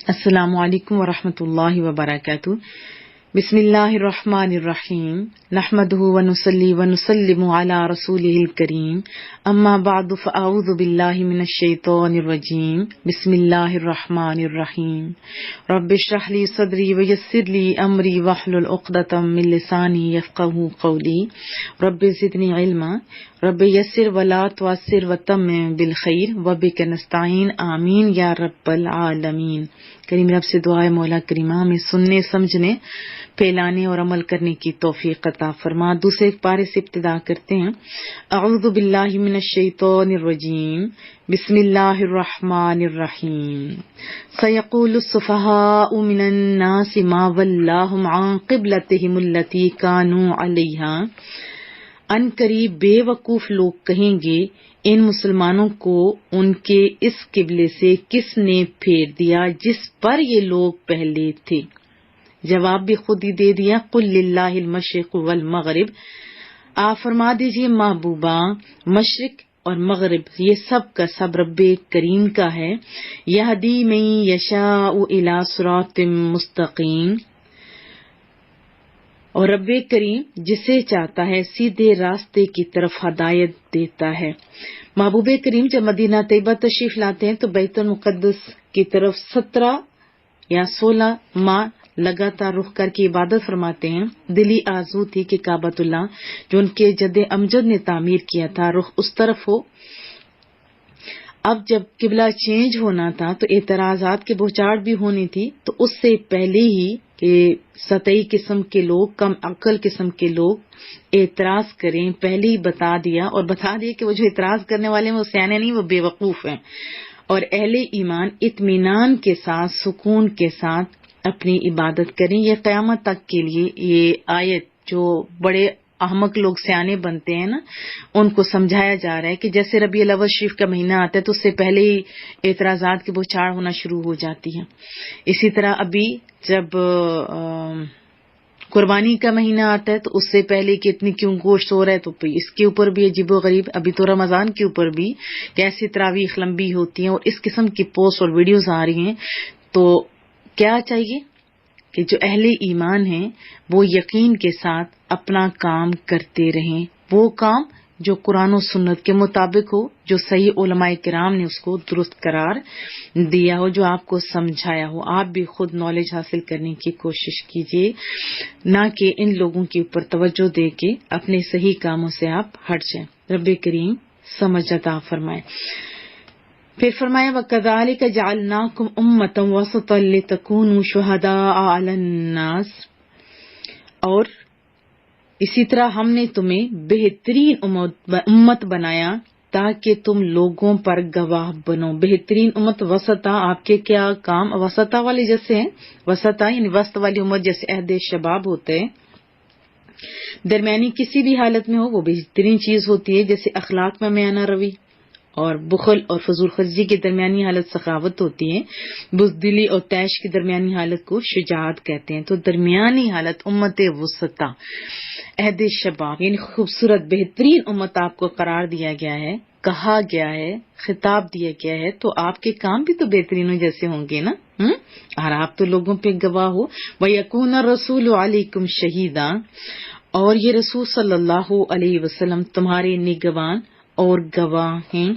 السلام علیکم ورحمۃ اللہ وبرکاتہ۔ بسم اللہ الرحمن الرحیم، نحمدہ ونصلی ونسلم علی رسولہ الکریم، اما بعد فاعوذ باللہ من الشیطان الرجیم، بسم اللہ الرحمن الرحیم۔ رب اشرح لی صدری ویسر لی امری واحلل عقدۃ من لسانی یفقہوا قولی، رب زدنی علما، رب یسر ولا تعسر وتمم بالخیر وبک نستعین، آمین یا رب العالمین۔ کریم رب سے دعا ہے مولا کریمہ ہمیں سننے، سمجھنے، پھیلانے اور عمل کرنے کی توفیق عطا فرما۔ دوسرے پارے سے ابتدا کرتے ہیں۔ اعوذ باللہ من الشیطان الرجیم، بسم اللہ الرحمن الرحیم۔ سیقول السفہاء من الناس ما ولاہم عن قبلتہم التی کانوا علیہا۔ ان قریب بے وقوف لوگ کہیں گے ان مسلمانوں کو ان کے اس قبلے سے کس نے پھیر دیا جس پر یہ لوگ پہلے تھے۔ جواب بھی خود ہی دے دیا، قل للہ المشرق والمغرب، آپ فرما دیجئے محبوبہ مشرق اور مغرب یہ سب کا سب رب کریم کا ہے۔ یہدی من یشاء الی صراط مستقیم، اور رب کریم جسے چاہتا ہے سیدھے راستے کی طرف ہدایت دیتا ہے۔ محبوب کریم جب مدینہ طیبہ تشریف لاتے ہیں تو بیت المقدس کی طرف 17 یا 16 ماہ لگاتار رخ کر کے عبادت فرماتے ہیں۔ دلی آرزو تھی کہ کعبۃ اللہ جو ان کے جد امجد نے تعمیر کیا تھا رخ اس طرف ہو۔ اب جب قبلہ چینج ہونا تھا تو اعتراضات کے بوچھاڑ بھی ہونی تھی، تو اس سے پہلے ہی کہ سطحی قسم کے لوگ، کم عقل قسم کے لوگ اعتراض کریں، پہلے ہی بتا دیا کہ وہ جو اعتراض کرنے والے ہیں وہ سیانے نہیں، وہ بے وقوف ہیں۔ اور اہل ایمان اطمینان کے ساتھ، سکون کے ساتھ اپنی عبادت کریں۔ یہ قیامت تک کے لیے یہ آیت جو بڑے احمق لوگ سیانے بنتے ہیں نا، ان کو سمجھایا جا رہا ہے کہ جیسے ربیع الاول شریف کا مہینہ آتا ہے تو اس سے پہلے ہی اعتراضات کی بوچھاڑ ہونا شروع ہو جاتی ہے۔ اسی طرح ابھی جب قربانی کا مہینہ آتا ہے تو اس سے پہلے کہ اتنی کیوں گوشت ہو رہا ہے، تو اس کے اوپر بھی عجیب و غریب، ابھی تو رمضان کے اوپر بھی کیسی تراویح لمبی ہوتی ہیں اور اس قسم کی پوسٹ اور ویڈیوز آ رہی ہیں۔ تو کیا چاہیے کہ جو اہل ایمان ہیں وہ یقین کے ساتھ اپنا کام کرتے رہیں، وہ کام جو قرآن و سنت کے مطابق ہو، جو صحیح علماء کرام نے اس کو درست قرار دیا ہو، جو آپ کو سمجھایا ہو۔ آپ بھی خود نالج حاصل کرنے کی کوشش کیجیے، نہ کہ ان لوگوں کے اوپر توجہ دے کے اپنے صحیح کاموں سے آپ ہٹ جائیں۔ رب کریم سمجھ عطا فرمائے۔ پھر فرمایا وَكَذَلِكَ جَعَلْنَاكُمْ أُمَّةً وَسَطًا لِتَكُونُوا شُهَدَاءَ عَلَى النَّاسِ، اور اسی طرح ہم نے تمہیں بہترین امت بنایا تاکہ تم لوگوں پر گواہ بنو۔ بہترین امت وسطا، آپ کے کیا کام وسطا والے جیسے ہیں، وسطا یعنی وسط والی امت جیسے عہد شباب ہوتے ہیں، درمیانی کسی بھی حالت میں ہو وہ بہترین چیز ہوتی ہے، جیسے اخلاق میں میانہ روی، اور بخل اور فضول خرچی کی درمیانی حالت سخاوت ہوتی ہے، بزدلی اور طیش کی درمیانی حالت کو شجاعت کہتے ہیں۔ تو درمیانی حالت امت وسطا، عہد شباب یعنی خوبصورت بہترین امت آپ کو قرار دیا گیا ہے، کہا گیا ہے، خطاب دیا گیا ہے، تو آپ کے کام بھی تو بہترینوں جیسے ہوں گے نا، اور آپ تو لوگوں پہ گواہ ہو۔ وَيَكُونَ الرَّسُولُ عَلَيْكُمْ شَهِيدًا، اور یہ رسول صلی اللہ علیہ وسلم تمہارے نگہبان اور گواہ ہیں۔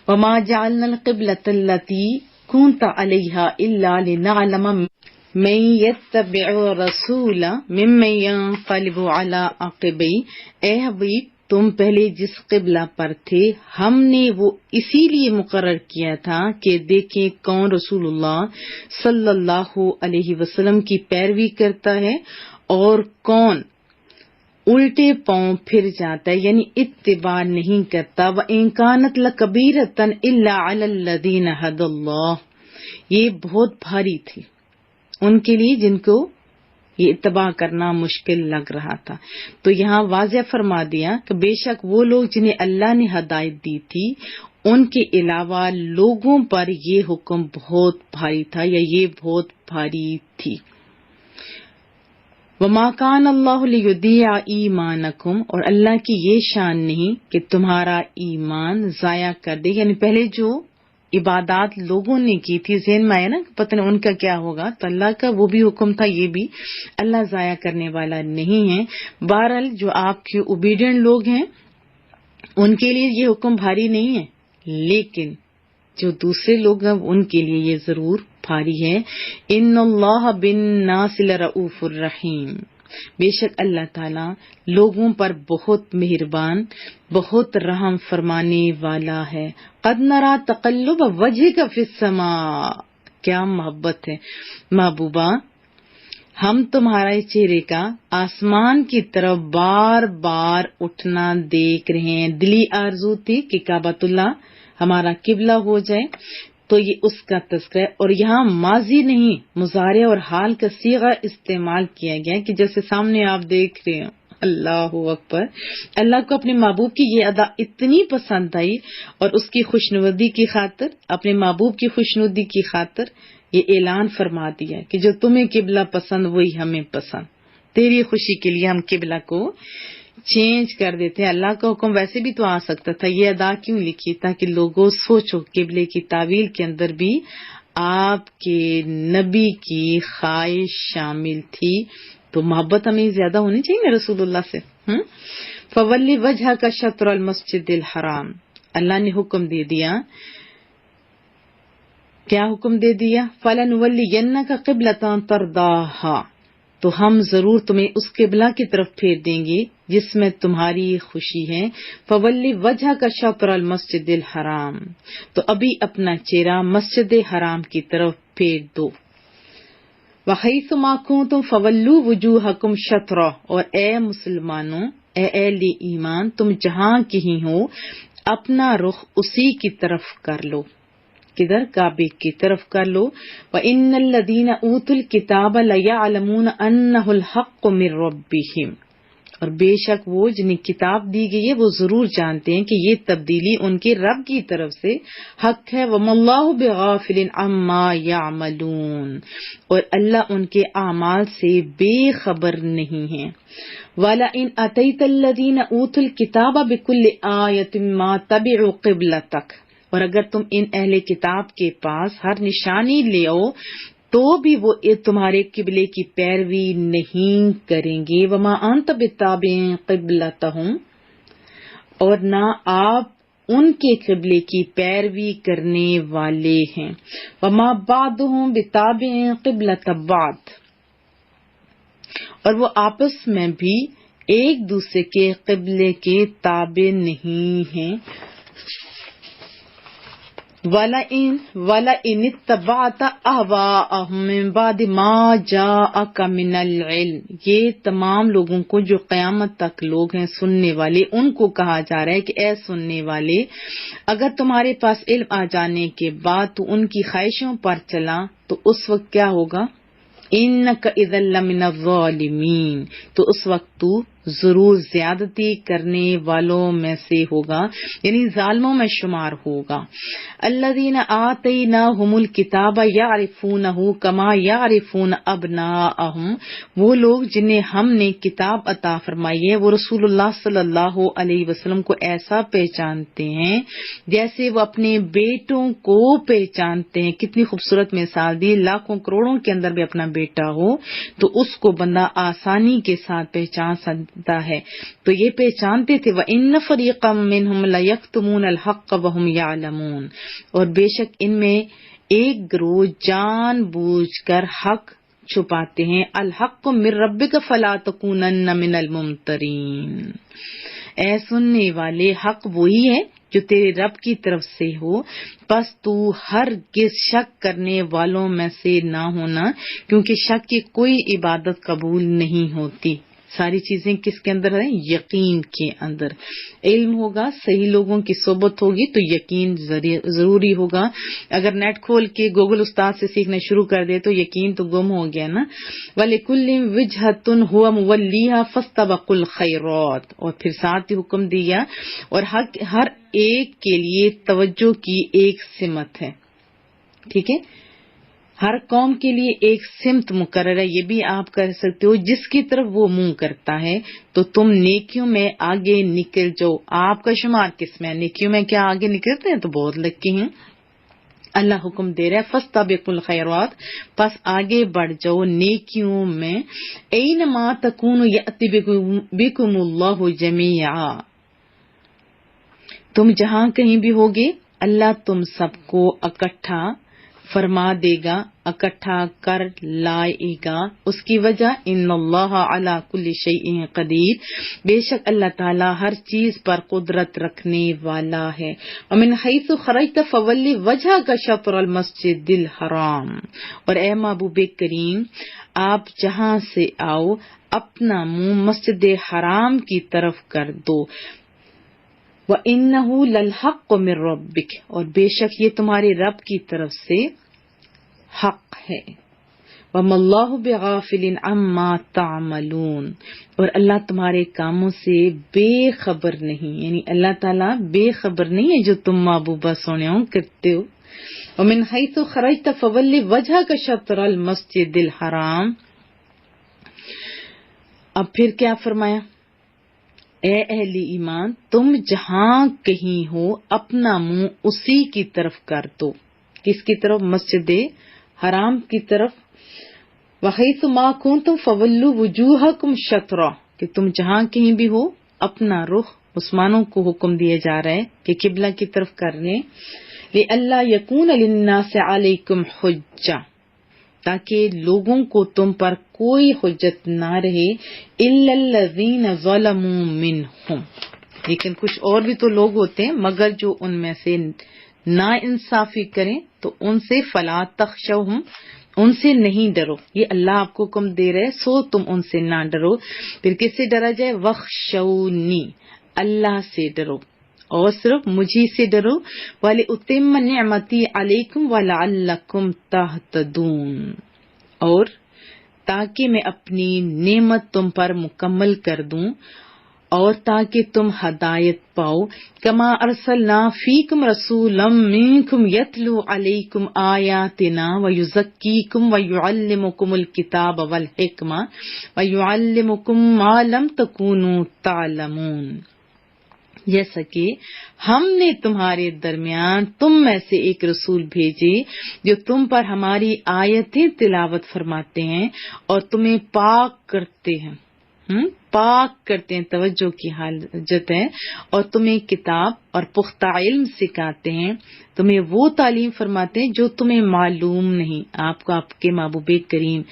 وَمَا جَعَلْنَا الْقِبْلَةَ الَّتِي كُنْتَ عَلَيْهَا إِلَّا لِنَعْلَمَ مَن يَتَّبِعُ الرَّسُولَ مِمَّن يَنقَلِبُ عَلَىٰ عَقِبَيْهِ، اے حبیب تم پہلے جس قبلہ پر تھے ہم نے وہ اسی لیے مقرر کیا تھا کہ دیکھیں کون رسول اللہ صلی اللہ علیہ وسلم کی پیروی کرتا ہے اور کون الٹے پاؤں پھر جاتا ہے، یعنی اتباع نہیں کرتا۔ وَإِن كَانَتْ لَكَبِيرَةً إِلَّا عَلَى الَّذِينَ هَدَى اللَّهُ، یہ بہت بھاری تھی ان کے لیے جن کو یہ اتباع کرنا مشکل لگ رہا تھا۔ تو یہاں واضح فرما دیا کہ بے شک وہ لوگ جنہیں اللہ نے ہدایت دی تھی ان کے علاوہ لوگوں پر یہ حکم بہت بھاری تھا یا یہ بہت بھاری تھی۔ وَمَا كَانَ اللَّهُ لِيُضِيعَ إِيمَانَكُمْ، اور اللہ کی یہ شان نہیں کہ تمہارا ایمان ضائع کر دے، یعنی پہلے جو عبادات لوگوں نے کی تھی، ذہن میں آیا نا پتہ نہیں ان کا کیا ہوگا، تو اللہ کا وہ بھی حکم تھا، یہ بھی اللہ ضائع کرنے والا نہیں ہے۔ بہرحال جو آپ کے اوبیڈینٹ لوگ ہیں ان کے لیے یہ حکم بھاری نہیں ہے، لیکن جو دوسرے لوگ ہیں ان کے لیے یہ ضرور بھاری ہے۔ ان اللہ بالناس لرؤوف الرحیم، بے شک اللہ تعالی لوگوں پر بہت مہربان، بہت رحم فرمانے والا ہے۔ قد نرا تقلب وجهک فی السماء، کیا محبت ہے محبوبہ، ہم تمہارے چہرے کا آسمان کی طرف بار بار اٹھنا دیکھ رہے ہیں۔ دلی آرزو تھی کہ کعبۃ اللہ ہمارا قبلہ ہو جائے، تو یہ اس کا تذکرہ ہے، اور یہاں ماضی نہیں مضارع اور حال کا صیغہ استعمال کیا گیا کہ جیسے سامنے آپ دیکھ رہے ہیں۔ اللہ اکبر، اللہ کو اپنے محبوب کی یہ ادا اتنی پسند آئی، اور اس کی خوشنودی کی خاطر، اپنے محبوب کی خوشنودی کی خاطر یہ اعلان فرما دیا کہ جو تمہیں قبلہ پسند وہی ہمیں پسند، تیری خوشی کے لیے ہم قبلہ کو چینج کر دیتے ہیں۔ اللہ کا حکم ویسے بھی تو آ سکتا تھا، یہ ادا کیوں لکھی تاکہ لوگوں سوچو قبلے کی تعویل کے اندر بھی آپ کے نبی کی خواہش شامل تھی، تو محبت ہمیں زیادہ ہونی چاہیے رسول اللہ سے۔ فولی وجہ کا شطر المسجد الحرام، اللہ نے حکم دے دیا، کیا حکم دے دیا؟ فَلَنُوَلِّيَنَّكَ قِبْلَةً تَرْضَاهَا، تو ہم ضرور تمہیں اس قبلہ کی طرف پھیر دیں گے جس میں تمہاری خوشی ہے۔ فَوَلِّ وَجْهَكَ شَطْرَ الْمَسْجِدِ الْحَرَام، تو ابھی اپنا چہرہ مسجد حرام کی طرف پھیر دو۔ وَحَيْثُ مَا كُنتُمْ فَوَلُّوا وُجُوهَكُمْ شَطْرَهُ، اور اے مسلمانوں، اے اہل ایمان، تم جہاں کہیں ہو اپنا رخ اسی کی طرف کر لو، کدھر؟ کعبے کی طرف کر لو۔ وَإِنَّ الَّذِينَ أُوتُوا الْكِتَابَ لَيَعْلَمُونَ أَنَّهُ الْحَقُّ مِنْ رَبِّهِمْ، اور بے شک وہ جنہیں کتاب دی گئی ہے وہ ضرور جانتے ہیں کہ یہ تبدیلی ان کے رب کی طرف سے حق ہے۔ وَمَا اللَّهُ بِغَافِلٍ عَمَّا يَعْمَلُونَ، اور اللہ ان کے اعمال سے بے خبر نہیں ہے۔ وَلَئِنْ أَتَيْتَ الَّذِينَ أُوتُوا الْكِتَابَ بِكُلِّ آيَةٍ مَا تَبِعُوا قِبْلَتَكَ، اور اگر تم ان اہل کتاب کے پاس ہر نشانی لے آؤ تو بھی وہ تمہارے قبلے کی پیروی نہیں کریں گے۔ وما انت بتابع قبلتہم، اور نہ آپ ان کے قبلے کی پیروی کرنے والے ہیں۔ وما بعضهم بتابع قبلۃ بعض، اور وہ آپس میں بھی ایک دوسرے کے قبلے کے تابع نہیں ہیں۔ وَلَئِنِ اتَّبَعْتَ أَهْوَاءَهُم مِّن بَعْدِ مَا جَاءَكَ مِنَ الْعِلْمِ، یہ تمام لوگوں کو جو قیامت تک لوگ ہیں سننے والے، ان کو کہا جا رہا ہے کہ اے سننے والے، اگر تمہارے پاس علم آ جانے کے بعد تو ان کی خواہشوں پر چلا تو اس وقت کیا ہوگا؟ إِنَّكَ إِذًا لَّمِنَ الظَّالِمِينَ، تو اس وقت تو ضرور زیادتی کرنے والوں میں سے ہوگا، یعنی ظالموں میں شمار ہوگا۔ الذین آتیناہم الکتاب یعرفونہ کما یعرفون ابناءہم، وہ لوگ جنہیں ہم نے کتاب عطا فرمائی ہے وہ رسول اللہ صلی اللہ علیہ وسلم کو ایسا پہچانتے ہیں جیسے وہ اپنے بیٹوں کو پہچانتے ہیں۔ کتنی خوبصورت مثال دی، لاکھوں کروڑوں کے اندر بھی اپنا بیٹا ہو تو اس کو بندہ آسانی کے ساتھ پہچان سکتا ہے، تو یہ پہچانتے تھے۔ وَإِنَّ فَرِيقًا مِّنْهُمْ لَيَكْتُمُونَ الْحَقَّ وَهُمْ يَعْلَمُونَ، اور بے شک ان میں ایک گروہ جان بوجھ کر حق چھپاتے ہیں۔ الحق من ربک فلا تکونن من الممترین، اے سننے والے حق وہی ہے جو تیرے رب کی طرف سے ہو، پس تو ہرگز شک کرنے والوں میں سے نہ ہونا، کیونکہ شک کی کوئی عبادت قبول نہیں ہوتی۔ ساری چیزیں کس کے اندر ہیں؟ یقین کے اندر۔ علم ہوگا، صحیح لوگوں کی صحبت ہوگی تو یقین ضروری ہوگا۔ اگر نیٹ کھول کے گوگل استاد سے سیکھنا شروع کر دے تو یقین تو گم ہو گیا نا۔ وَلِكُلٍّ وِجْهَةٌ هُوَ مُوَلِّيهَا فَاسْتَبِقُوا الْخَيْرَاتِ، اور پھر ساتھ ہی حکم دیا اور ہر ایک کے لیے توجہ کی ایک سمت ہے، ٹھیک ہے؟ ہر قوم کے لیے ایک سمت مقرر ہے، یہ بھی آپ کر سکتے ہو جس کی طرف وہ منہ کرتا ہے تو تم نیکیوں میں آگے نکل جاؤ۔ آپ کا شمار کس میں؟ نیکیوں میں کیا آگے نکلتے ہیں تو بہت لکی ہیں۔ اللہ حکم دے رہا ہے فاستبقوا الخیرات، پس آگے بڑھ جاؤ نیکیوں میں، اینما تکونوا یأتی بکم اللہ جمیعا، تم جہاں کہیں بھی ہوگے اللہ تم سب کو اکٹھا فرما دے گا، اکٹھا کر لائے گا۔ اس کی وجہ ان اللہ علی کل شیء قدیر، بے شک اللہ تعالی ہر چیز پر قدرت رکھنے والا ہے۔ ومن حیث خرجت فولی وجہک شطر المسجد الحرام، اور اے محبوب کریم آپ جہاں سے آؤ اپنا منہ مسجد حرام کی طرف کر دو۔ وَإِنَّهُ لَلْحَقُّ مِن رَبِّكَ، اور بے شک یہ تمہارے رب کی طرف سے حق ہے۔ وَمَا اللَّهُ بِغَافِلٍ عَمَّا تَعْمَلُونَ، اور اللہ تمہارے کاموں سے بے خبر نہیں، یعنی اللہ تعالیٰ بے خبر نہیں ہے جو تم محبوبہ سونےوں کرتے ہو۔ وَمِنْ حَيْثُ خَرَجْتَ فَوَلِّ وَجْهَكَ شَطْرَ الْمَسْجِدِ الْحَرَامِ، اب پھر کیا فرمایا؟ اے اہل ایمان تم جہاں کہیں ہو اپنا منہ اسی کی طرف کر دو، کس کی طرف؟ مسجد حرام کی طرف۔ وحیث ما کنتم فولوا وجوہکم شطرہ، کہ تم جہاں کہیں بھی ہو اپنا رخ، مسلمانوں کو حکم دیا جا رہا ہے کہ قبلہ کی طرف کرنے، لئلا یکون للناس علیکم حجہ، تاکہ لوگوں کو تم پر کوئی حجت نہ رہے، الا الذین ظلموا منہم، لیکن کچھ اور بھی تو لوگ ہوتے ہیں مگر جو ان میں سے نا انصافی کریں تو ان سے فلا تخشوہم، ان سے نہیں ڈرو، یہ اللہ آپ کو حکم دے رہے سو تم ان سے نہ ڈرو۔ پھر کس سے ڈرا جائے؟ وخشونی، اللہ سے ڈرو اور صرف مجھے سے ڈرو، وَلِأُتِمَّ نِعْمَتِي عَلَيْكُمْ وَلَعَلَّكُمْ تَهْتَدُونَ، اور تاکہ میں اپنی نعمت تم پر مکمل کر دوں اور تاکہ تم ہدایت پاؤ۔ کما ارسلنا فیکم رسولا منکم یتلو علیکم آیاتنا ویزکیکم ویعلمکم الکتاب والحکمہ ویعلمکم ما لم تکونوا تعلمون، جیسا کہ ہم نے تمہارے درمیان تم میں سے ایک رسول بھیجے جو تم پر ہماری آیتیں تلاوت فرماتے ہیں اور تمہیں پاک کرتے ہیں، پاک کرتے ہیں، توجہ کی حاجت ہے، اور تمہیں کتاب اور پختہ علم سکھاتے ہیں، تمہیں وہ تعلیم فرماتے ہیں جو تمہیں معلوم نہیں، آپ کو آپ کے محبوب کریم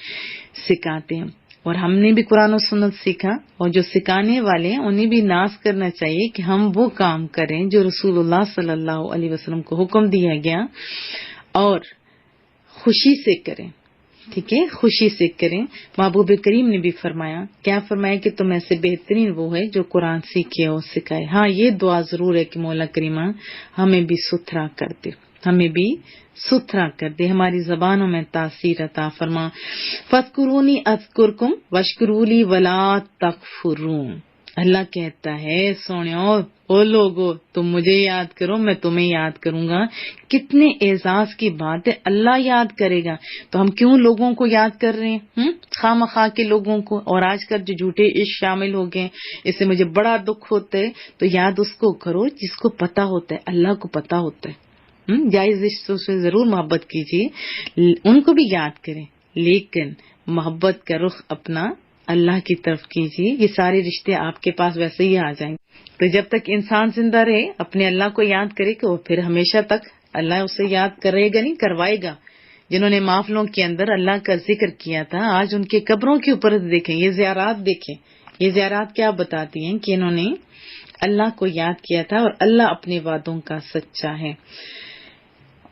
سکھاتے ہیں۔ اور ہم نے بھی قرآن و سنت سیکھا، اور جو سکھانے والے ہیں انہیں بھی ناز کرنا چاہیے کہ ہم وہ کام کریں جو رسول اللہ صلی اللہ علیہ وسلم کو حکم دیا گیا، اور خوشی سے کریں، ٹھیک ہے، خوشی سے کریں۔ محبوب کریم نے بھی فرمایا، کیا فرمایا کہ تم ایسے بہترین وہ ہے جو قرآن سیکھے اور سکھائے۔ ہاں یہ دعا ضرور ہے کہ مولا کریمہ ہمیں بھی ستھرا کر دے، ہمیں بھی ستھرا کر دے، ہماری زبانوں میں تاثیر عطا فرما۔ فاذکرونی اذکرکم واشکروا لی ولا تکفرون، اللہ کہتا ہے سونیو او لوگو تم مجھے یاد کرو میں تمہیں یاد کروں گا۔ کتنے اعزاز کی بات ہے، اللہ یاد کرے گا تو ہم کیوں لوگوں کو یاد کر رہے ہیں، خواہ مخواہ کے لوگوں کو۔ اور آج کل جو جھوٹے عشق شامل ہو گئے، اس سے مجھے بڑا دکھ ہوتا ہے، تو یاد اس کو کرو جس کو پتا ہوتا ہے، اللہ کو پتا ہوتا ہے۔ جائز رشتوں سے ضرور محبت کیجیے، ان کو بھی یاد کریں، لیکن محبت کا رخ اپنا اللہ کی طرف کیجیے، یہ سارے رشتے آپ کے پاس ویسے ہی آ جائیں گے۔ تو جب تک انسان زندہ رہے اپنے اللہ کو یاد کرے کہ وہ پھر ہمیشہ تک اللہ اسے یاد کرے گا، نہیں کروائے گا۔ جنہوں نے محفلوں کے اندر اللہ کا ذکر کیا تھا، آج ان کے قبروں کے اوپر دیکھیں، یہ زیارات دیکھیں، یہ زیارات کیا بتاتی ہیں کہ انہوں نے اللہ کو یاد کیا تھا، اور اللہ اپنے وعدوں کا سچا ہے۔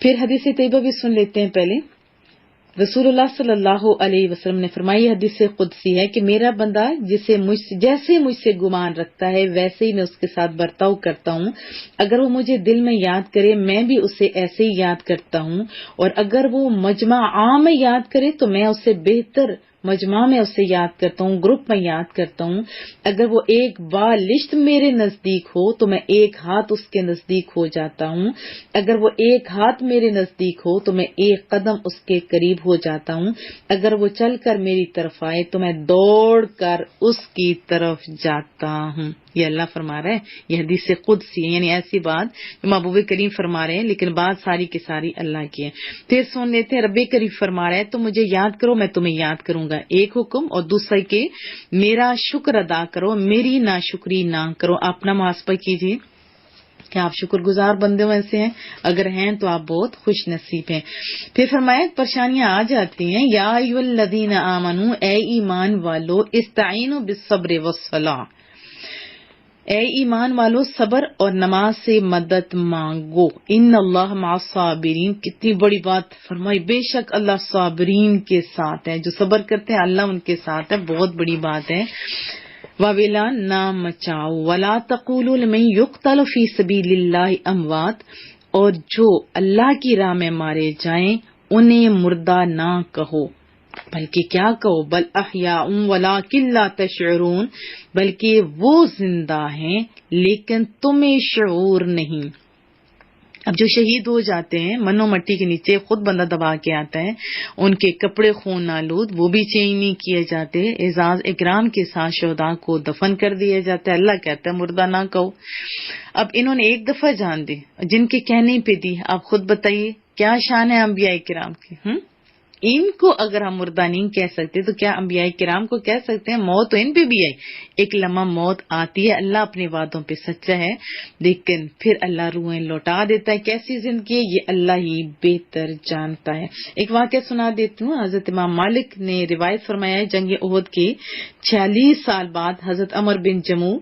پھر حدیث طیبہ بھی سن لیتے ہیں پہلے۔ رسول اللہ صلی اللہ علیہ وسلم نے فرمائی، حدیث قدسی ہے کہ میرا بندہ جیسے مجھ سے گمان رکھتا ہے ویسے ہی میں اس کے ساتھ برتاؤ کرتا ہوں۔ اگر وہ مجھے دل میں یاد کرے میں بھی اسے ایسے ہی یاد کرتا ہوں، اور اگر وہ مجمع عام میں یاد کرے تو میں اسے بہتر مجمع میں اسے یاد کرتا ہوں، گروپ میں یاد کرتا ہوں۔ اگر وہ ایک بالشت میرے نزدیک ہو تو میں ایک ہاتھ اس کے نزدیک ہو جاتا ہوں، اگر وہ ایک ہاتھ میرے نزدیک ہو تو میں ایک قدم اس کے قریب ہو جاتا ہوں، اگر وہ چل کر میری طرف آئے تو میں دوڑ کر اس کی طرف جاتا ہوں۔ یہ اللہ فرما رہا ہے، یہ حدیث قدسی ہے، یعنی ایسی بات جو محبوب کریم فرما رہے ہیں، لیکن بات ساری کی ساری اللہ کی ہے۔ پھر سن لیتے ہیں، رب کریم فرما رہا ہے تو مجھے یاد کرو میں تمہیں یاد کروں گا، ایک حکم، اور دوسرا کہ میرا شکر ادا کرو، میری ناشکری نہ کرو۔ اپنا محاسبہ کیجیے کہ آپ شکر گزار بندوں میں سے ہیں، اگر ہیں تو آپ بہت خوش نصیب ہیں۔ پھر فرمایا پریشانیاں آ جاتی ہیں، یا ایھا الذین آمنوا، اے ایمان والو، استعینوا بالصبر والصلاۃ، اے ایمان والو صبر اور نماز سے مدد مانگو، ان اللہ مع الصابرین، کتنی بڑی بات فرمائی، بے شک اللہ صابرین کے ساتھ ہے، جو صبر کرتے ہیں اللہ ان کے ساتھ ہے، بہت بڑی بات ہے۔ وَوَلَا نہ مچاؤ، وَلَا تَقُولُوا لِمَن يُقْتَلُ فِي سَبِيلِ اللَّهِ اموات، اور جو اللہ کی راہ میں مارے جائیں انہیں مردہ نہ کہو، بلکہ کیا کہو، بل احیاء ولکن لا تشعرون، بلکہ وہ زندہ ہیں لیکن تمہیں شعور نہیں۔ اب جو شہید ہو جاتے ہیں منو مٹی کے نیچے خود بندہ دبا کے آتا ہے، ان کے کپڑے خون آلود، وہ بھی چینج نہیں کیے جاتے، اعزاز اکرام کے ساتھ شہداء کو دفن کر دیا جاتا ہے، اللہ کہتا ہے مردہ نہ کہو۔ اب انہوں نے ایک دفعہ جان دی، جن کے کہنے پہ دی، آپ خود بتائیے کیا شان ہے انبیاء کرام کی، ان کو اگر ہم مردہ نہیں کہہ سکتے تو کیا انبیاء کرام کو کہہ سکتے ہیں؟ موت تو ان پہ بھی آئی، ایک لمحہ موت آتی ہے، اللہ اپنے وعدوں پہ سچا ہے، لیکن پھر اللہ روحیں لوٹا دیتا ہے۔ کیسی زندگی ہے یہ اللہ ہی بہتر جانتا ہے۔ ایک واقعہ سنا دیتی ہوں، حضرت امام مالک نے روایت فرمایا ہے، جنگ احد کے 46 سال بعد حضرت عمر بن جموع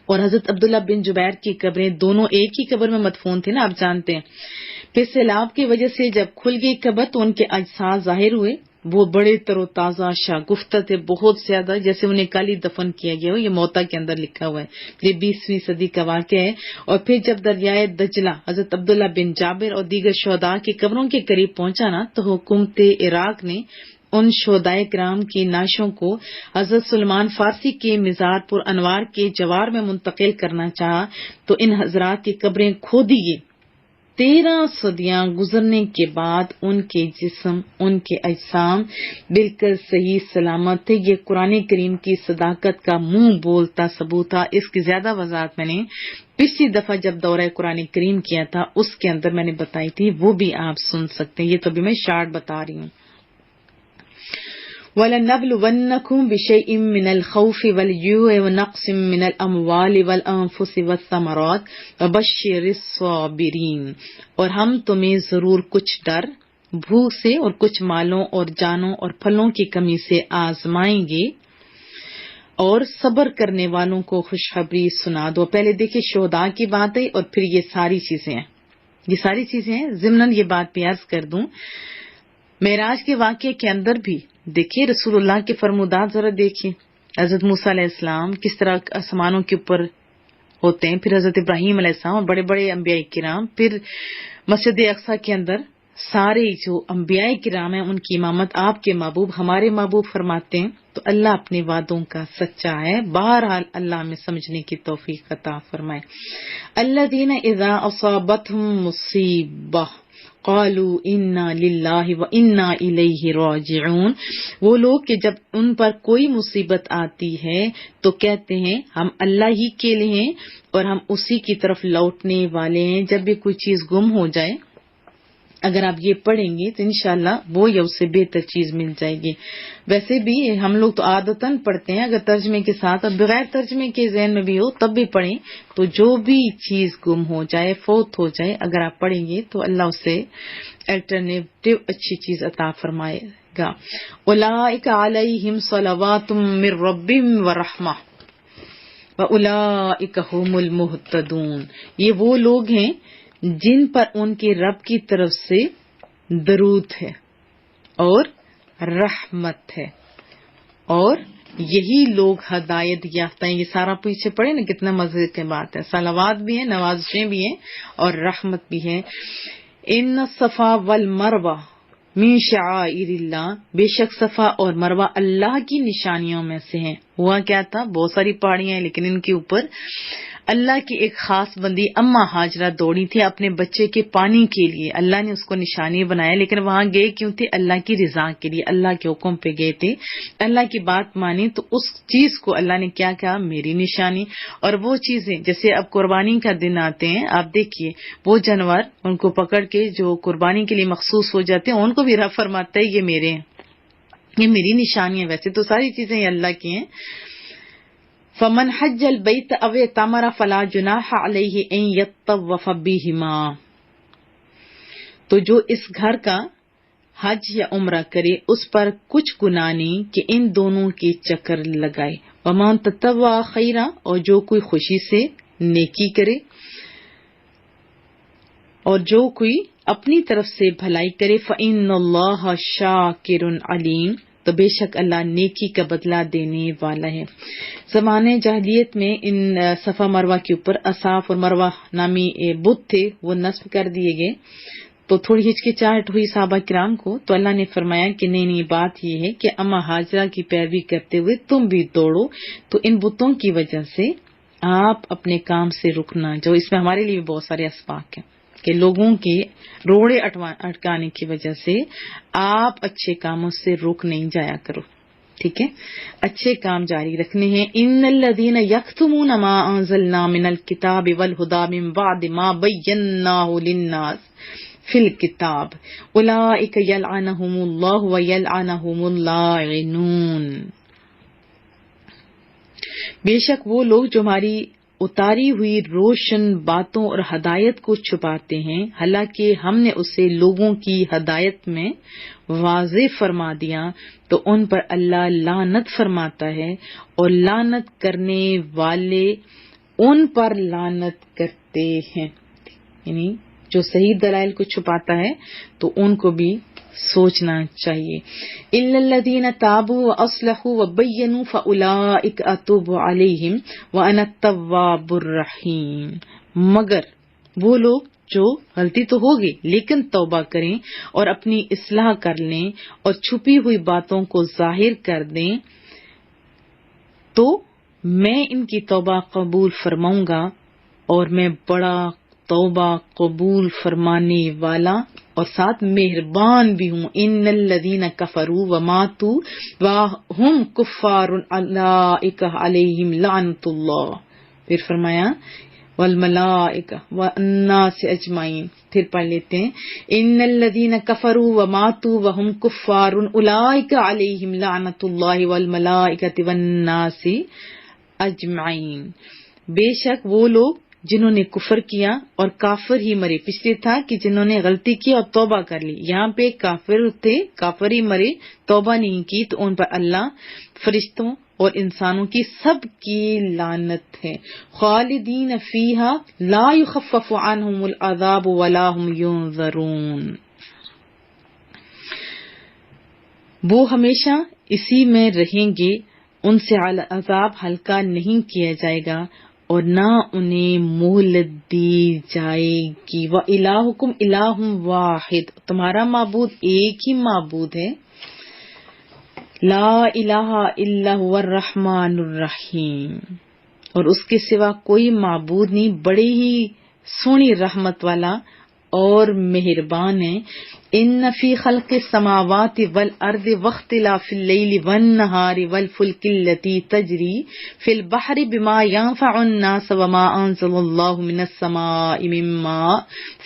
اور حضرت عبداللہ بن جبیر کی قبریں دونوں ایک ہی قبر میں مدفون تھے نا، آپ جانتے ہیں۔ پھر سیلاب کی وجہ سے جب کھل گئی قبر تو ان کے اجساد ظاہر ہوئے، وہ بڑے تر و تازہ شاگفتہ تھے، بہت زیادہ، جیسے انہیں کل ہی دفن کیا گیا ہو۔ یہ موتا کے اندر لکھا ہوا ہے، یہ 20ویں صدی کا واقعہ ہے۔ اور پھر جب دریائے دجلہ حضرت عبداللہ بن جابر اور دیگر شہداء کی قبروں کے قریب پہنچا نا، تو حکومت عراق نے ان شہدائے کرام کی نعشوں کو حضرت سلمان فارسی کے مزار پر انوار کے جوار میں منتقل کرنا چاہا، تو ان حضرات کی قبریں کھودی گئی۔ 13 صدیاں گزرنے کے بعد ان کے جسم، ان کے اجسام بالکل صحیح سلامت تھے۔ یہ قرآن کریم کی صداقت کا منہ بولتا ثبوت تھا۔ اس کی زیادہ وضاحت میں نے پچھلی دفعہ جب دورہ قرآن کریم کیا تھا اس کے اندر میں نے بتائی تھی، وہ بھی آپ سن سکتے ہیں، یہ تو بھی میں شارٹ بتا رہی ہوں۔ وَلَنَبْلُوَنَّكُمْ بِشَيْءٍ مِّنَ الْخَوْفِ وَالْجُوعِ وَنَقْصٍ مِّنَ الْأَمْوَالِ وَالْأَنفُسِ وَالثَّمَرَاتِ وَبَشِّرِ الصَّابِرِينَ، اور ہم تمہیں ضرور کچھ ڈر، بھوک سے اور کچھ مالوں اور جانوں اور پھلوں کی کمی سے آزمائیں گے، اور صبر کرنے والوں کو خوشخبری سنا دو۔ پہلے دیکھیں شہداء کی بات ہے اور پھر یہ ساری چیزیں ہیں، یہ ساری چیزیں ہیں۔ ضمناً یہ بات بھی عرض کر دوں، معراج کے واقعے کے اندر بھی دیکھیے رسول اللہ کے فرمودات ذرا دیکھیے، حضرت موسیٰ علیہ السلام کس طرح آسمانوں کے اوپر ہوتے ہیں، پھر حضرت ابراہیم علیہ السلام اور بڑے بڑے انبیاء کرام، پھر مسجد اقصی کے اندر سارے جو انبیاء کرام ہیں ان کی امامت آپ کے محبوب ہمارے محبوب فرماتے ہیں۔ تو اللہ اپنے وعدوں کا سچا ہے، بہرحال اللہ ہمیں سمجھنے کی توفیق عطا فرمائے۔ الذین اذا اصابتهم مصیبہ قالوا انا للہ وانا الیہ راجعون، وہ لوگ کہ جب ان پر کوئی مصیبت آتی ہے تو کہتے ہیں ہم اللہ ہی کے لیے ہیں اور ہم اسی کی طرف لوٹنے والے ہیں۔ جب بھی کوئی چیز گم ہو جائے، اگر آپ یہ پڑھیں گے تو انشاءاللہ وہ یا اس سے بہتر چیز مل جائے گی۔ ویسے بھی ہم لوگ تو عادتاً پڑھتے ہیں، اگر ترجمے کے ساتھ اور بغیر ترجمے کے ذہن میں بھی ہو تب بھی پڑھیں، تو جو بھی چیز گم ہو جائے، فوت ہو جائے، اگر آپ پڑھیں گے تو اللہ اسے الٹرنیٹو اچھی چیز عطا فرمائے گا۔ اولئک علیہم صلوات من ربہم ورحمہ وَأُولَئِكَ هُمُ الْمُهْتَدُونَ، یہ وہ لوگ ہیں جن پر ان کے رب کی طرف سے درود ہے اور رحمت ہے، اور یہی لوگ ہدایت یافتہ ہیں۔ یہ سارا پیچھے پڑے نا، کتنا مزے کی بات ہے، صلوات بھی ہیں، نوازشیں بھی ہیں اور رحمت بھی ہے۔ ان الصفا والمروہ من شعائر اللہ، بے شک صفا اور مروہ اللہ کی نشانیوں میں سے ہیں۔ ہوا کیا تھا، بہت ساری پہاڑیاں ہیں لیکن ان کے اوپر اللہ کی ایک خاص بندی اما ہاجرہ دوڑی تھی اپنے بچے کے پانی کے لیے. اللہ نے اس کو نشانی بنایا، لیکن وہاں گئے کیوں تھے؟ اللہ کی رضا کے لیے، اللہ کے حکم پہ گئے تھے، اللہ کی بات مانی تو اس چیز کو اللہ نے کیا کہا؟ میری نشانی. اور وہ چیزیں جیسے اب قربانی کا دن آتے ہیں، آپ دیکھیے وہ جانور ان کو پکڑ کے جو قربانی کے لیے مخصوص ہو جاتے ہیں ان کو بھی رب فرماتا ہے یہ میرے ہیں، یہ میری نشانی ہے. ویسے تو ساری چیزیں یہ اللہ کی ہیں. فمن حج البیت او اعتمر فلا جناح علیہ ان یطوف بہما، تو جو اس گھر کا حج یا عمرہ کرے اس پر کچھ گناہ نہیں کہ ان دونوں کے چکر لگائے. ومن تطوع خیرا، اور جو کوئی خوشی سے نیکی کرے اور جو کوئی اپنی طرف سے بھلائی کرے فإن اللہ شاکر علیم، تو بے شک اللہ نیکی کا بدلہ دینے والا ہے. زمانے جاہلیت میں ان صفا مروہ کے اوپر اصاف اور مروہ نامی بت تھے، وہ نصب کر دیے گئے. تو تھوڑی ہچکچاہٹ ہوئی صحابہ کرام کو، تو اللہ نے فرمایا کہ نہیں، بات یہ ہے کہ اما ہاجرہ کی پیروی کرتے ہوئے تم بھی دوڑو. تو ان بتوں کی وجہ سے آپ اپنے کام سے رکنا، جو اس میں ہمارے لیے بہت سارے اسباق ہیں کہ لوگوں کے روڑے اٹکانے کی وجہ سے آپ اچھے کاموں سے رک نہیں جایا کرو. ٹھیک ہے، اچھے کام جاری رکھنے ہیں. ان الذین یکتمون ما انزلنا من الکتاب والہدی من بعد ما بیناہ للناس فی الکتاب اولئک یلعنہم اللہ ویلعنہم اللاعنون. بے شک وہ لوگ جو ہماری اتاری ہوئی روشن باتوں اور ہدایت کو چھپاتے ہیں، حالانکہ ہم نے اسے لوگوں کی ہدایت میں واضح فرما دیا، تو ان پر اللہ لعنت فرماتا ہے، اور لعنت کرنے والے ان پر لعنت کرتے ہیں. یعنی جو صحیح دلائل کو چھپاتا ہے تو ان کو بھی سوچنا چاہیے. الا الذین تابوا واصلحوا وبینوا فاولئک اتوب علیہم وانا التواب الرحیم. مگر وہ لوگ جو غلطی تو ہوگی لیکن توبہ کریں اور اپنی اصلاح کر لیں اور چھپی ہوئی باتوں کو ظاہر کر دیں تو میں ان کی توبہ قبول فرماؤں گا، اور میں بڑا توبہ قبول فرمانے والا اور ساتھ مہربان بھی ہوں. ان الذین کفروا وماتوا وهم کفار اولئک علیہم لعنت اللہ. پھر فرمایا والملائکہ والناس اجمعین. پھر پڑھ لیتے ہیں ان الذین کفروا وماتوا وهم کفار اولئک علیہم لعنت اللہ والملائکۃ والناس اجمعین. بے شک وہ لوگ جنہوں نے کفر کیا اور کافر ہی مرے. پچھلے تھا کہ جنہوں نے غلطی کی اور توبہ کر لی، یہاں پہ کافر تھے، کافر ہی مرے، توبہ نہیں کی، تو ان پر اللہ، فرشتوں اور انسانوں کی سب کی لعنت ہے. خالدین فیہا لا یخفف عنہم العذاب ولا هم ینظرون. وہ ہمیشہ اسی میں رہیں گے، ان سے عذاب ہلکا نہیں کیا جائے گا اور نہ انہیں مہلت دی جائے گی. وَإِلَٰهُكُمْ إِلَٰهٌ وَاحِدٌ، تمہارا معبود ایک ہی معبود ہے. لا الہ الا هو الرحمن الرحیم، اور اس کے سوا کوئی معبود نہیں، بڑے ہی سونی رحمت والا اور مہربان ہے. ان فی خلق السماوات والارض واختلاف اللیل والنہار والفلک التی تجری فی البحر بما ينفع الناس وما انزل اللہ من السماء من ماء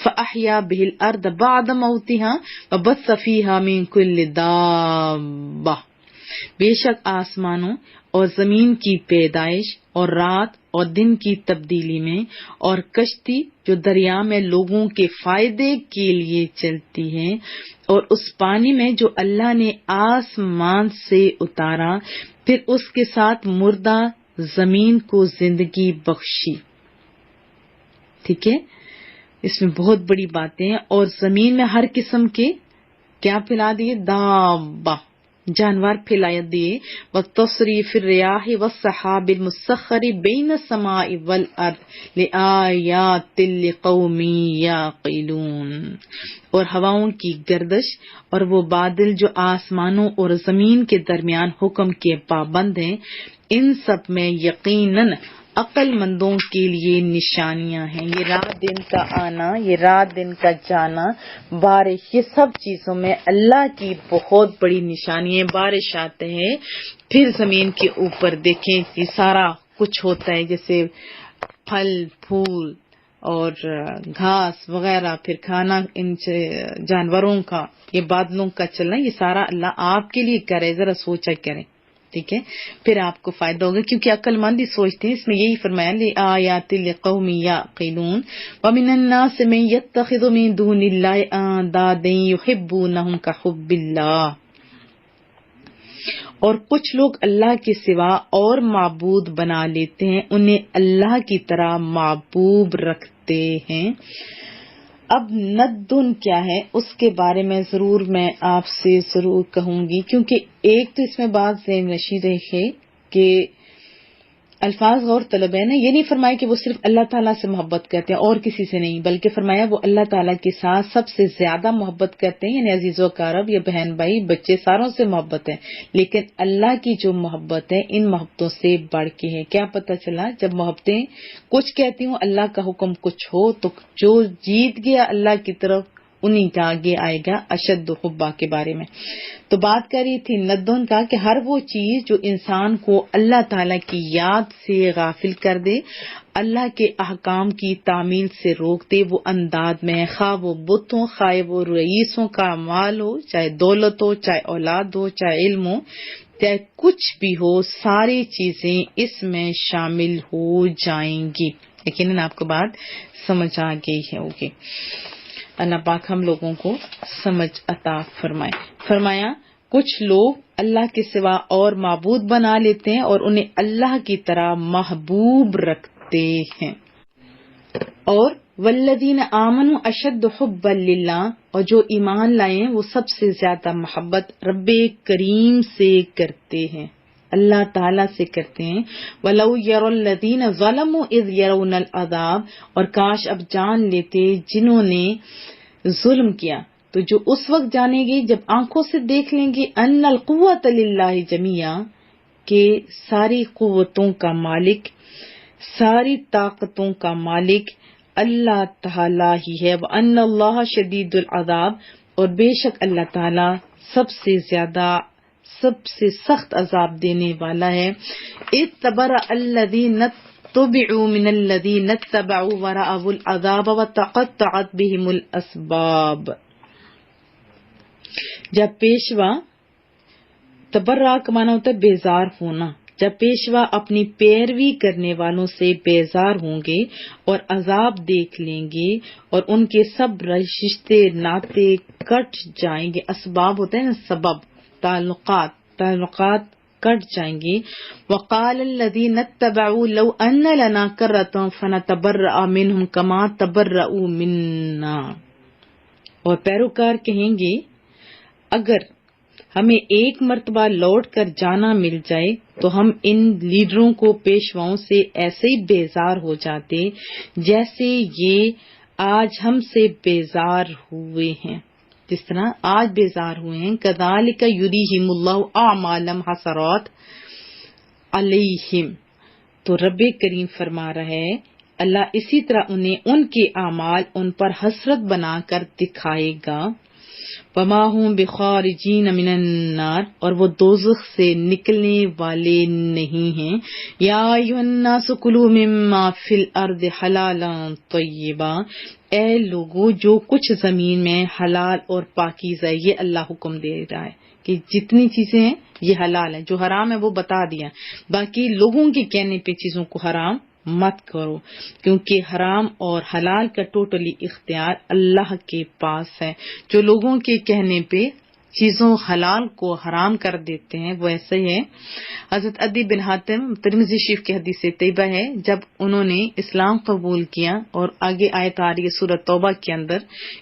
فاحیا به الارض بعد موتها وبث فیها من کل دابہ. بے شک آسمانوں اور زمین کی پیدائش اور رات اور دن کی تبدیلی میں، اور کشتی جو دریا میں لوگوں کے فائدے کے لیے چلتی ہے، اور اس پانی میں جو اللہ نے آسمان سے اتارا، پھر اس کے ساتھ مردہ زمین کو زندگی بخشی. ٹھیک ہے، اس میں بہت بڑی باتیں ہیں. اور زمین میں ہر قسم کے کیا پھیلا دیے؟ دابہ، جانور پھیلائے دیے، وتصریف الریاح والسحاب المسخر بین السماء والارض لآیات لقوم یعقلون، اور ہواؤں کی گردش اور وہ بادل جو آسمانوں اور زمین کے درمیان حکم کے پابند ہیں، ان سب میں یقیناً عقل مندوں کے لیے نشانیاں ہیں۔ یہ رات دن کا آنا، یہ رات دن کا جانا، بارش، یہ سب چیزوں میں اللہ کی بہت بڑی نشانی ہے۔ بارش آتے ہیں، پھر زمین کے اوپر دیکھیں کہ سارا کچھ ہوتا ہے، جیسے پھل پھول اور گھاس وغیرہ، پھر کھانا ان جانوروں کا، یہ بادلوں کا چلنا، یہ سارا اللہ آپ کے لیے کرے، ذرا سوچا کریں، ٹھیک ہے، پھر آپ کو فائدہ ہوگا، کیونکہ عقل مند ہی سوچتے ہیں۔ اس میں یہی فرمایا لآیات لقوم یعقلون ومن الناس من يتخذ من دون الله اندادا يحبونهم كحب اللہ، اور کچھ لوگ اللہ کے سوا اور معبود بنا لیتے ہیں، انہیں اللہ کی طرح محبوب رکھتے ہیں۔ اب ندن کیا ہے اس کے بارے میں ضرور میں آپ سے ضرور کہوں گی، کیونکہ ایک تو اس میں بات ذہن نشین رہے کہ الفاظ غور طلب ہے نا، یہ نہیں فرمایا کہ وہ صرف اللہ تعالیٰ سے محبت کرتے ہیں اور کسی سے نہیں، بلکہ فرمایا وہ اللہ تعالیٰ کے ساتھ سب سے زیادہ محبت کرتے ہیں، یعنی عزیز و اقارب یا بہن بھائی بچے ساروں سے محبت ہے، لیکن اللہ کی جو محبت ہے ان محبتوں سے بڑھ کے ہے۔ کیا پتہ چلا، جب محبتیں کچھ کہتی ہوں اللہ کا حکم کچھ ہو، تو جو جیت گیا اللہ کی طرف انہیں کا آگے آئے گا اشد حبا کے بارے میں۔ تو بات کر رہی تھی ندون کا کہ ہر وہ چیز جو انسان کو اللہ تعالیٰ کی یاد سے غافل کر دے، اللہ کے احکام کی تعمیل سے روک دے، وہ انداز میں، خواہ وہ بت ہوں، خواہ وہ رئیسوں کا مال ہو، چاہے دولت ہو، چاہے اولاد ہو، چاہے علم ہو، چاہے کچھ بھی ہو، ساری چیزیں اس میں شامل ہو جائیں گی۔ یقیناً آپ کو بات سمجھ آ گئی ہے ہوگی۔ اللہ پاک ہم لوگوں کو سمجھ عطا فرمائے۔ فرمایا کچھ لوگ اللہ کے سوا اور معبود بنا لیتے ہیں اور انہیں اللہ کی طرح محبوب رکھتے ہیں، اور والذین آمنوا اشد حبا للہ، اور جو ایمان لائے ہیں وہ سب سے زیادہ محبت رب کریم سے کرتے ہیں، اللہ تعالیٰ سے کرتے ہیں۔ وَلَوْ يَرَى الَّذِينَ ظَلَمُوا إِذْ يَرَوْنَ الْعَذَابَ، اور کاش اب جان لیتے جنہوں نے ظلم کیا تو جو اس وقت جانیں گے جب آنکھوں سے دیکھ لیں گے، ان القوۃ للہ جمیعا، کہ ساری قوتوں کا مالک، ساری طاقتوں کا مالک اللہ تعالیٰ ہی ہے، وَأَنَّ اللَّهَ شَدِيدُ الْعَذَابِ، اور بے شک اللہ تعالیٰ سب سے زیادہ، سب سے سخت عذاب دینے والا ہے۔ اذ تبرأ الذین اتبعوا من الذین اتبعوا ورأوا العذاب وتقطعت بهم الاسباب، جب پیشوا، تبرع کا معنی ہوتا ہے بیزار ہونا، جب پیشوا اپنی پیروی کرنے والوں سے بیزار ہوں گے اور عذاب دیکھ لیں گے اور ان کے سب رشتے ناطے کٹ جائیں گے، اسباب ہوتے ہیں نا سبب، تعلقات کٹ جائیں گے۔ وقال الذین اتبعوا لو ان لنا کرۃ فنتبرأ منہم کما تبرؤوا منا، اور پیروکار کہیں گے اگر ہمیں ایک مرتبہ لوٹ کر جانا مل جائے تو ہم ان لیڈروں کو، پیشواؤں سے ایسے ہی بیزار ہو جاتے جیسے یہ آج ہم سے بیزار ہوئے ہیں، جس طرح آج بیزار ہوئے ہیں۔ کذالک یریہم اللہ اعمالہم حسرات علیہم، تو رب کریم فرما رہا ہے اللہ اسی طرح انہیں ان کے اعمال ان پر حسرت بنا کر دکھائے گا۔ وما ہم بخارجین من النار، اور وہ دوزخ سے نکلنے والے نہیں ہیں۔ یا ایھا الناس کلوا مما فی الارض حلالا طیبا، اے لوگو جو کچھ زمین میں حلال اور پاکیزہ ہے، یہ اللہ حکم دے رہا ہے کہ جتنی چیزیں ہیں یہ حلال ہیں، جو حرام ہے وہ بتا دیا، باقی لوگوں کے کہنے پہ چیزوں کو حرام مت کرو، کیونکہ حرام اور حلال کا ٹوٹلی اختیار اللہ کے پاس ہے۔ جو لوگوں کے کہنے پہ چیزوں حلال کو حرام کر دیتے ہیں، وہ ایسے ہی ہے۔ حضرت عدی بن حاتم ترمذی شریف کی حدیث طیبہ ہے، جب انہوں نے اسلام قبول کیا اور آگے آیت آ رہی ہے سورۃ توبہ کے اندر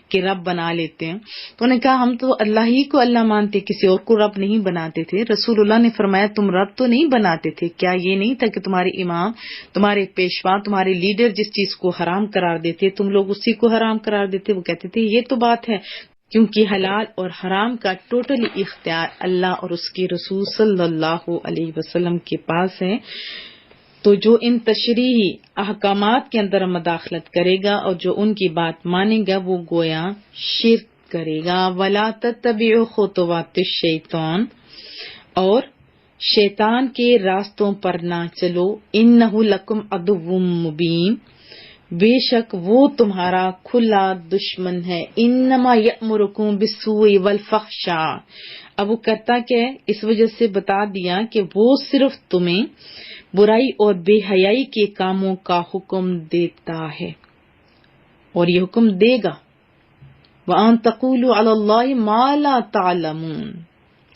کہ رب بنا لیتے ہیں، تو انہوں نے کہا ہم تو اللہ ہی کو اللہ مانتے، کسی اور کو رب نہیں بناتے تھے۔ رسول اللہ نے فرمایا تم رب تو نہیں بناتے تھے، کیا یہ نہیں تھا کہ تمہارے امام، تمہارے پیشوا، تمہارے لیڈر جس چیز کو حرام قرار دیتے تم لوگ اسی کو حرام قرار دیتے؟ وہ کہتے تھے یہ تو بات ہے، کیونکہ حلال اور حرام کا ٹوٹلی اختیار اللہ اور اس کے رسول صلی اللہ علیہ وسلم کے پاس ہے۔ تو جو ان تشریحی احکامات کے اندر مداخلت کرے گا اور جو ان کی بات مانے گا وہ گویا شرک کرے گا۔ وَلَا تَتَّبِعُوا خُطُوَاتِ الشَّيْطَانِ، اور شیطان کے راستوں پر نہ چلو، إِنَّهُ لَكُمْ عَدُوٌّ مُبِينٌ، بے شک وہ تمہارا کھلا دشمن ہے۔ انما یأمرکم بالسوء والفحشاء، اب وہ کرتا کیا ہے؟ اس وجہ سے بتا دیا کہ وہ صرف تمہیں برائی اور بے حیائی کے کاموں کا حکم دیتا ہے، اور یہ حکم دے گا۔ وَأَن تَقُولُوا عَلَى اللَّهِ مَا لَا تَعْلَمُونَ،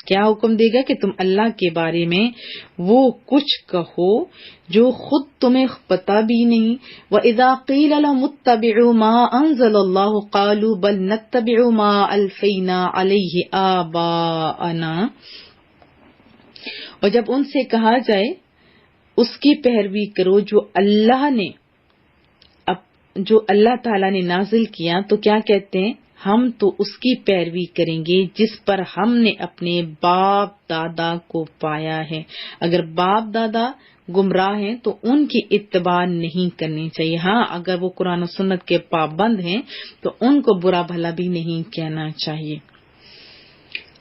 کیا حکم دے گا کہ تم اللہ کے بارے میں وہ کچھ کہو جو خود تمہیں پتہ بھی نہیں۔ وَإِذَا قِيلَ لَهُمُ اتَّبِعُوا مَا أَنزَلَ اللَّهُ قَالُوا بَلْ نَتَّبِعُ مَا أَلْفَيْنَا عَلَيْهِ آبَاءَنَا، اور جب ان سے کہا جائے اس کی پیروی کرو جو اللہ تعالیٰ نے نازل کیا، تو کیا کہتے ہیں؟ ہم تو اس کی پیروی کریں گے جس پر ہم نے اپنے باپ دادا کو پایا ہے۔ اگر باپ دادا گمراہ ہیں تو ان کی اتباع نہیں کرنی چاہیے۔ ہاں اگر وہ قرآن و سنت کے پابند ہیں تو ان کو برا بھلا بھی نہیں کہنا چاہیے۔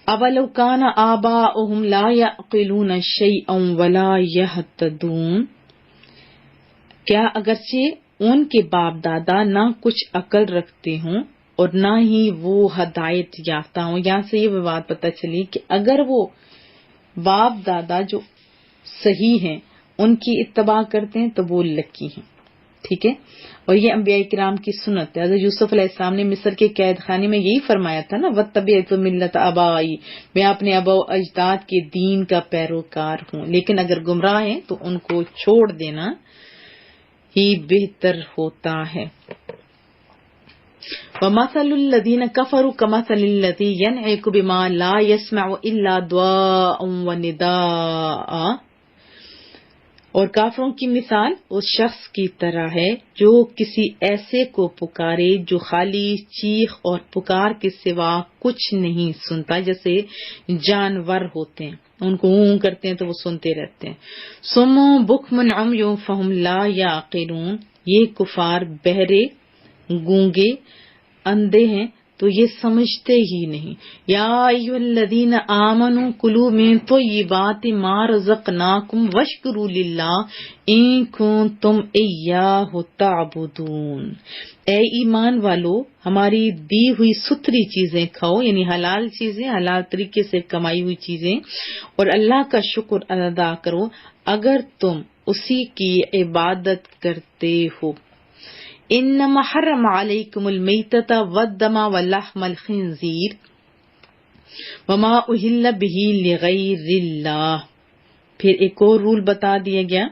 اَوَلَوْ كَانَ آبَاؤُهُمْ لَا يَعْقِلُونَ شَيْئًا وَلَا يَهْتَدُونَ، کیا اگرچہ ان کے باپ دادا نہ کچھ عقل رکھتے ہوں اور نہ ہی وہ ہدایت یافتہ ہوں۔ یہاں سے یہ بات پتہ چلی کہ اگر وہ باپ دادا جو صحیح ہیں ان کی اتباع کرتے ہیں تو وہ لکی ہیں، ٹھیک ہے۔ اور یہ انبیاء کرام کی سنت ہے۔ حضرت یوسف علیہ السلام نے مصر کے قید خانے میں یہی فرمایا تھا نا، وَاتَّبِعْتُ مِلَّةَ آبَائِي، میں اپنے آبا و اجداد کے دین کا پیروکار ہوں، لیکن اگر گمراہ ہیں تو ان کو چھوڑ دینا ہی بہتر ہوتا ہے۔ وَمَثَلُ الَّذِينَ كَفَرُوا كَمَثَلِ الَّذِي يَنْعِقُ بِمَا لَا يَسْمَعُ إِلَّا دُعَاءً وَنِدَاءً، اور کافروں کی مثال اس شخص کی طرح ہے جو کسی ایسے کو پکارے جو خالی چیخ اور پکار کے سوا کچھ نہیں سنتا، جیسے جانور ہوتے ہیں ان کو اون کرتے ہیں تو وہ سنتے رہتے ہیں۔ صم بکم عمی فہم لا یعقلون، یہ کفار بہرے، گونگے، اندھے ہیں تو یہ سمجھتے ہی نہیں۔ یا ایھا الذین آمنوا کلوا من طیبات ما رزقناکم واشکروا للہ ان کنتم ایاہ تعبدون، اے ایمان والو ہماری دی ہوئی ستھری چیزیں کھاؤ، یعنی حلال چیزیں، حلال طریقے سے کمائی ہوئی چیزیں، اور اللہ کا شکر ادا کرو اگر تم اسی کی عبادت کرتے ہو۔ انما حرم علیکم المیتۃ والدم ولحم الخنزیر وما اہل بہ لغیر اللہ، پھر ایک اور رول بتا دیا گیا،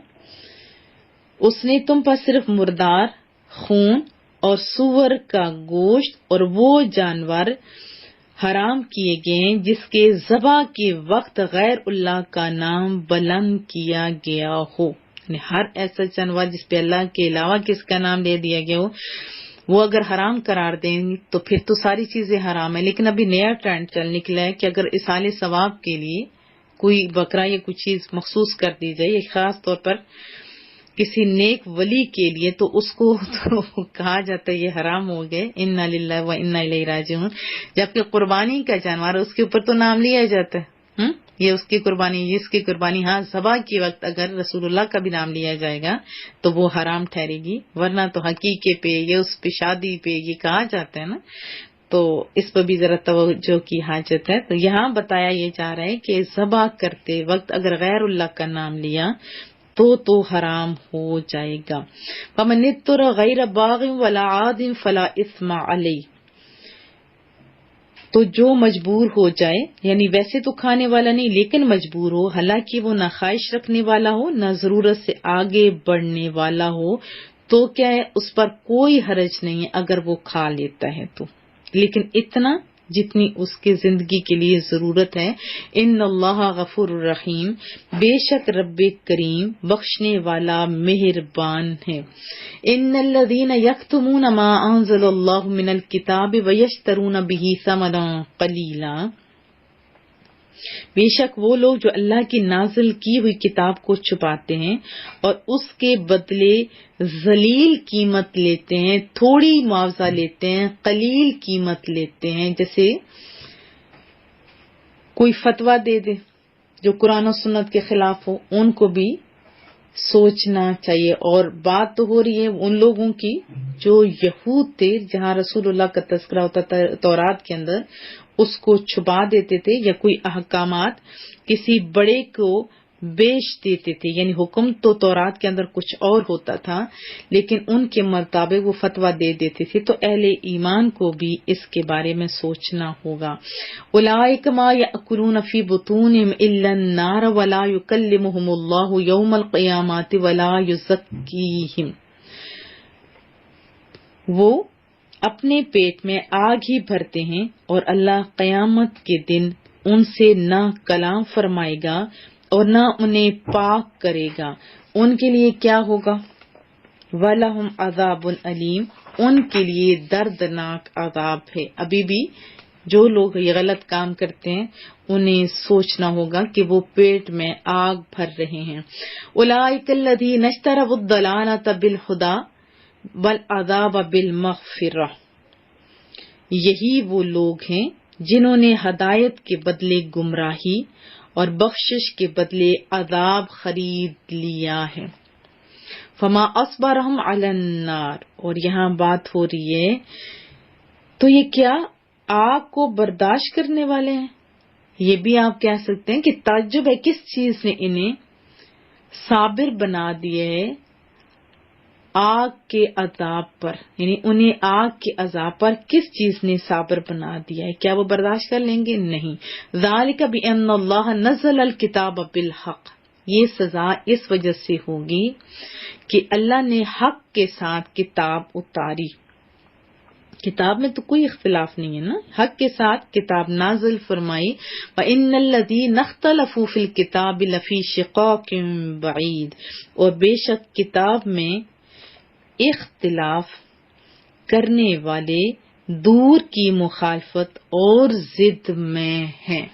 اس نے تم پر صرف مردار، خون اور سور کا گوشت اور وہ جانور حرام کیے گئے جس کے ذبح کے وقت غیر اللہ کا نام بلند کیا گیا ہو، یعنی ہر ایسا جانور جس پہ اللہ کے علاوہ کس کا نام لے دیا گیا ہو وہ اگر حرام قرار دیں تو پھر تو ساری چیزیں حرام ہیں۔ لیکن ابھی نیا ٹرینڈ چل نکلا ہے کہ اگر اصال ثواب کے لیے کوئی بکرا یا کوئی چیز مخصوص کر دی جائے، خاص طور پر کسی نیک ولی کے لیے، تو اس کو تو کہا جاتا ہے یہ حرام ہو گئے، انا للہ و انا الیہ راجعون، جبکہ قربانی کا جانور اس کے اوپر تو نام لیا جاتا ہے، یہ اس کی قربانی، یہ اس کی قربانی۔ ہاں ذبح کے وقت اگر رسول اللہ کا بھی نام لیا جائے گا تو وہ حرام ٹھہرے گی، ورنہ تو حقیقے پہ یا اس پہ شادی پہ یہ کہا جاتا ہے نا، تو اس پر بھی ذرا توجہ کی حاجت ہے۔ تو یہاں بتایا یہ جا رہا ہے کہ ذبح کرتے وقت اگر غیر اللہ کا نام لیا تو حرام ہو جائے گا۔ فَمَنِ اضْطُرَّ غَيْرَ بَاغٍ وَلَا عَادٍ فَلَا إِثْمَ عَلَيْهِ، تو جو مجبور ہو جائے، یعنی ویسے تو کھانے والا نہیں لیکن مجبور ہو، حالانکہ وہ نہ خواہش رکھنے والا ہو نہ ضرورت سے آگے بڑھنے والا ہو، تو کیا ہے، اس پر کوئی حرج نہیں ہے اگر وہ کھا لیتا ہے تو، لیکن اتنا جتنی اس کے زندگی کے لیے ضرورت ہے۔ ان اللہ غفور الرحیم، بے شک رب کریم بخشنے والا مہربان ہے۔ ان الذین یکتمون ما انزل اللہ من الکتاب ویشترون بہ ثمنا قلیلا، بے شک وہ لوگ جو اللہ کی نازل کی ہوئی کتاب کو چھپاتے ہیں اور اس کے بدلے ذلیل قیمت لیتے ہیں، تھوڑی معاوضہ لیتے ہیں، قلیل قیمت لیتے ہیں، جیسے کوئی فتویٰ دے دے جو قرآن و سنت کے خلاف ہو، ان کو بھی سوچنا چاہیے۔ اور بات تو ہو رہی ہے ان لوگوں کی جو یہود تھے، جہاں رسول اللہ کا تذکرہ ہوتا تھا تورات کے اندر، اس کو چھپا دیتے تھے، یا کوئی احکامات کسی بڑے کو بیچ دیتے تھے، یعنی حکم تو تورات کے اندر کچھ اور ہوتا تھا لیکن ان کے مطابق وہ فتویٰ دے دیتے تھے، تو اہل ایمان کو بھی اس کے بارے میں سوچنا ہوگا۔ اولئک ما یأکلون فی بطونہم الا النار ولا یکلمہم اللہ یوم القیامۃ ولا یزکیہم، وہ اپنے پیٹ میں آگ ہی بھرتے ہیں اور اللہ قیامت کے دن ان سے نہ کلام فرمائے گا اور نہ انہیں پاک کرے گا۔ ان کے لیے کیا ہوگا؟ وَلَهُمْ عَذَابٌ علیم، ان کے لیے دردناک عذاب ہے۔ ابھی بھی جو لوگ یہ غلط کام کرتے ہیں انہیں سوچنا ہوگا کہ وہ پیٹ میں آگ بھر رہے ہیں۔ اولئک الذین اشتروا الضلالۃ بالہدی والعذاب بالمغفرہ، یہی وہ لوگ ہیں جنہوں نے ہدایت کے بدلے گمراہی اور بخشش کے بدلے عذاب خرید لیا ہے۔ فما اصبرہم علی النار، اور یہاں بات ہو رہی ہے تو یہ کیا آگ کو برداشت کرنے والے ہیں؟ یہ بھی آپ کہہ سکتے ہیں کہ تعجب ہے کس چیز نے انہیں صابر بنا دیے ہے آگ کے عذاب پر، یعنی انہیں آگ کے عذاب پر کس چیز نے صابر بنا دیا ہے؟ کیا وہ برداشت کر لیں گے؟ نہیں۔ ذالک بان اللہ نزل الکتاب بالحق، یہ سزا اس وجہ سے ہوگی کہ اللہ نے حق کے ساتھ کتاب اتاری۔ کتاب میں تو کوئی اختلاف نہیں ہے نا، حق کے ساتھ کتاب نازل فرمائی۔ وَإِنَّ الَّذِينَ اخْتَلَفُوا فِي الْكِتَابِ لَفِي شِقَاقٍ بَعِيدٍ، اور بے شک کتاب میں اختلاف کرنے والے دور کی مخالفت اور ضد میں ہیں۔